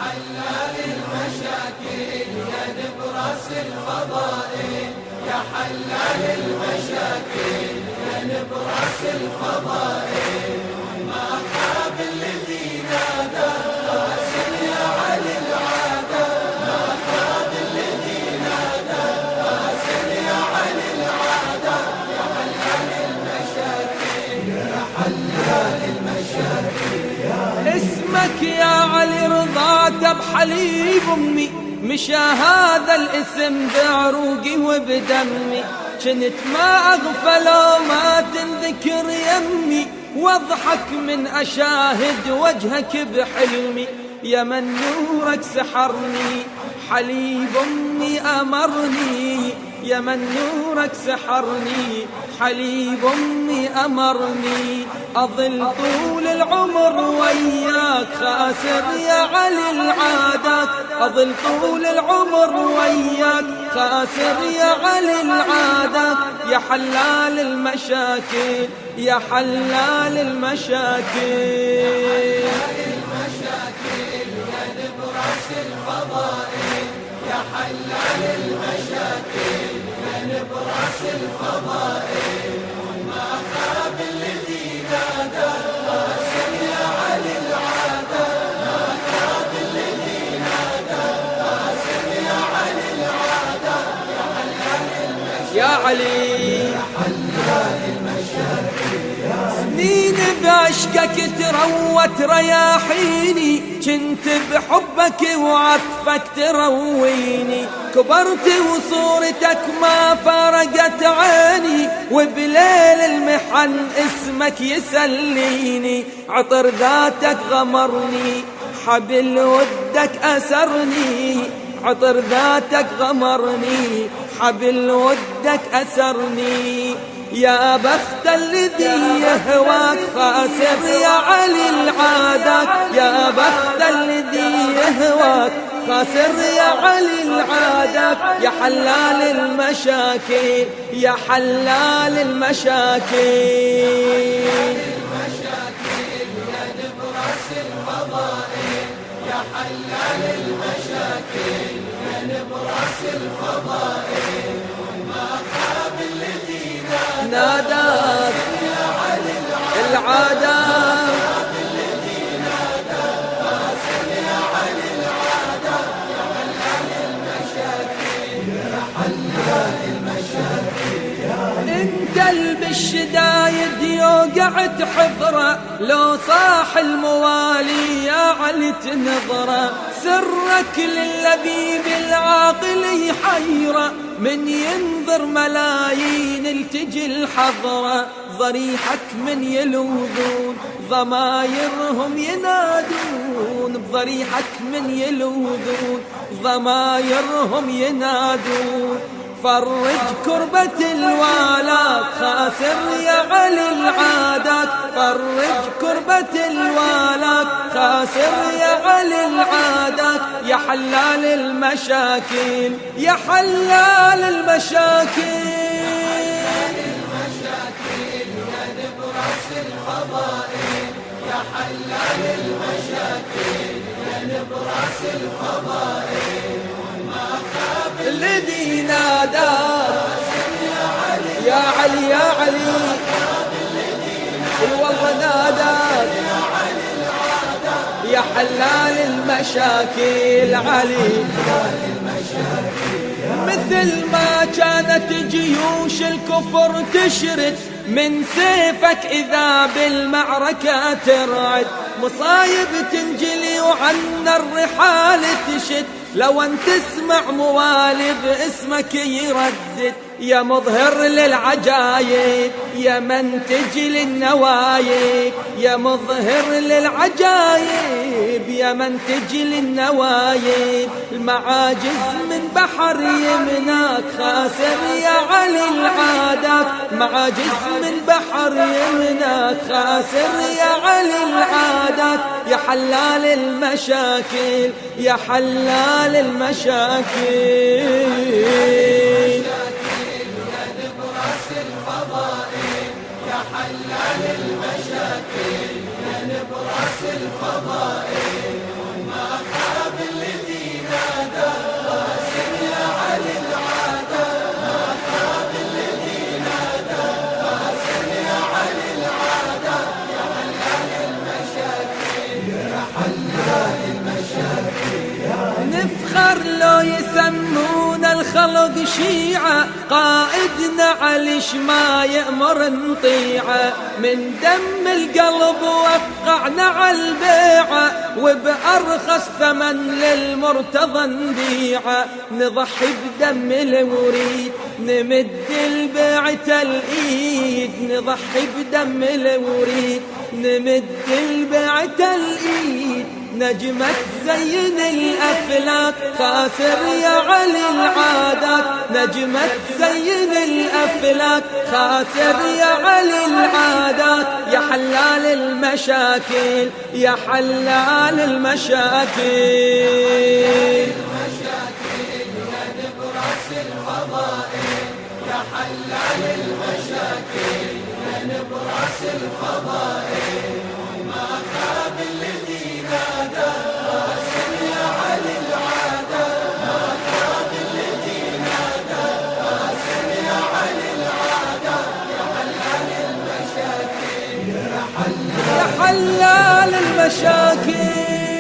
حلال المشاكل يا نبرس الفضائل، يا حلال المشاكل يا نبرس الفضائل. ما خاب الذي نادى قاسم يا علي العادة، ما خاب الذي نادى قاسم يا علي العادة. يا حلال المشاكل يا حلال المشاكل. اسمك يا علي رضعت بحليب امي، مشى هذا الاسم بعروقي وبدمي. كنت ما اغفل وما تنذكر يمي، واضحك من اشاهد وجهك بحلمي. يا من نورك سحرني حليب امي امرني، يا من نورك سحرني حليب امي امرني. اظل طول العمر وياك خاسر يا علي العادات، اظل طول العمر وياك خاسر يا علي العادات. يا حلال المشاكل يا حلال المشاكل. يا نبرس الفضائل، يا حلال المشاكل يا نبرس الفضائل. ما خاب الذي نادى قاسم يا علي العادة، ما خاب الذي نادى قاسم يا علي العادة. يا حلال المشاكل يا علي يا حلال المشاكل. سنين بعشقك تروت رياحيني، كنت بحبك وعطفك ترويني. كبرت وصورتك ما فرقت عيني، وبليل المحن اسمك يسليني. عطر ذاتك غمرني حبل ودك أسرني، عطر ذاتك غمرني حبل ودك أسرني. يا بخت الذي يهواك خاسر يا علي العادات، يا بخت الذي يهواك خاسر يا علي العادات. يا حلال المشاكل يا حلال المشاكل. يا نبرس الفضائل، يا حلال المشاكل يا نبرس الفضائل. ما خاب الذي ناداك يا علي العادات، الذي نادى قاسم يا علي العادة. يا حلال المشاكل يا حلال المشاكل. انت بالشدايد يوقعت حضره، لو صاح الموالي يا علي تنظره. سرك لللبيب العاقل يحيره، من ينظر ملايين التجي الحضره. ضريحك من يلوذون ضمايرهم ينادون، بضريحك من يلوذون ضمايرهم ينادون. فرج كربة الوالات خاسر يا علي العادات، فرج كربة الوالات خاسر يا علي العادات. يا حلال المشاكل يا حلال المشاكل. يا نبرس الفضائل، يا حلال المشاكل يا نبرس الفضائل. ما خاب الذي نادى يا علي يا علي يا علي، والله ناداك يا حلال المشاكل علي. مثل ما كانت جيوش الكفر تشرد من سيفك إذا بالمعركة ترعد. مصايب تنجلي وعنا الرحال تشد، لو ان تسمع موالي باسمك يردد. يا مظهر للعجايب يا من تجلي النوايب، يا مظهر للعجايب يا من تجلي النوايب. المعاجز من بحر يمناك خاسر يا علي العادات، معاجز من بحر يمناك خاسر يا علي العادات. يا حلال المشاكل يا حلال المشاكل. يا نبرس الفضائل، يا حلال المشاكل يا نبرس الفضائل. ما خاب فوق شيعة، قائدنا علش ما يأمر نطيعه، من دم القلب وقعنا عالبيعة، وبأرخص ثمن للمرتضى نبيعه، نضحي بدم الوريد نمد البيعة الإيد، نضحي بدم الوريد نمد البيعة الإيد، نجمة زين الأفلاك خاسر يا علي العادات، نجمة زين الأفلاك خاسر يا علي العادات، يا حلال المشاكل يا حلال المشاكل. يا نبراس الفضائل يا حلال المشاكل، يا نبراس الفضائل ما خاب الذي نادى، قاسم يا علي العادة، ما خاب الذي نادى، قاسم يا علي العادة، يا حلال المشاكل يا حلال المشاكل.